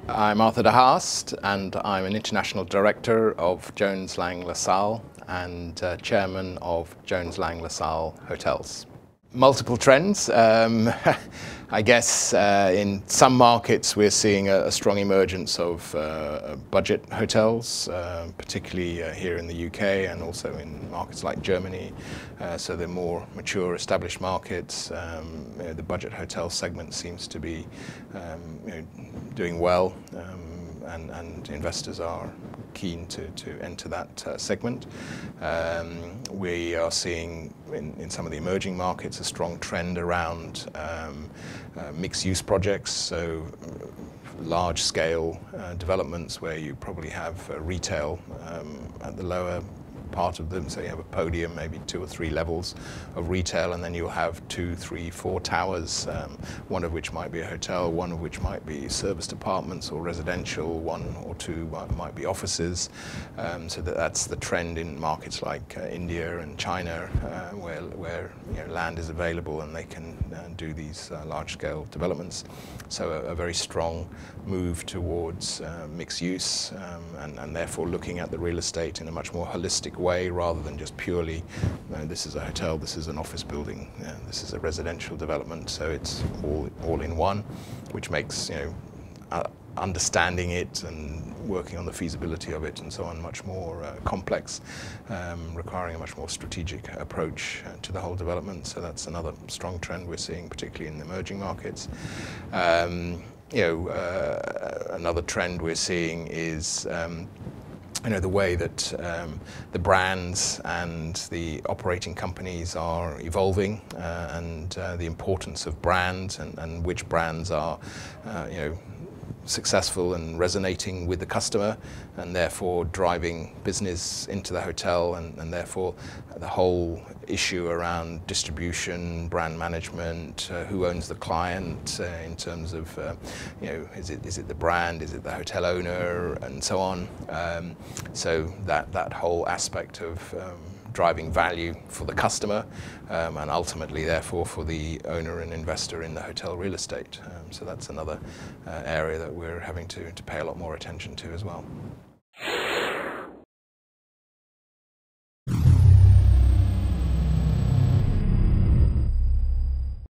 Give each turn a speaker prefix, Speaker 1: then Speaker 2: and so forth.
Speaker 1: I'm Arthur de Haast, and I'm an International Director of Jones Lang LaSalle and Chairman of Jones Lang LaSalle Hotels. Multiple trends. I guess in some markets we're seeing a strong emergence of budget hotels, particularly here in the UK and also in markets like Germany. So the more mature, established markets, the budget hotel segment seems to be doing well, and investors are keen to enter that segment. We are seeing in some of the emerging markets a strong trend around mixed-use projects, so large-scale developments where you probably have retail at the lower part of them, so you have a podium, maybe 2 or 3 levels of retail, and then you'll have 2, 3, 4 towers, one of which might be a hotel, one of which might be serviced apartments or residential, 1 or 2 might be offices. So that's the trend in markets like India and China, where land is available and they can do these large-scale developments. So a very strong move towards mixed use, and therefore looking at the real estate in a much more holistic way rather than just purely this is a hotel, this is an office building, this is a residential development. So it's all in one, which makes understanding it and working on the feasibility of it and so on much more complex, requiring a much more strategic approach to the whole development. So that's another strong trend we're seeing, particularly in the emerging markets. Another trend we're seeing is the way that the brands and the operating companies are evolving, and the importance of brands and which brands are successful and resonating with the customer, and therefore driving business into the hotel, and therefore the whole issue around distribution, brand management, who owns the client in terms of is it the brand, is it the hotel owner, and so on. So that whole aspect of driving value for the customer, and ultimately therefore for the owner and investor in the hotel real estate. So that's another area that we're having to pay a lot more attention to as well.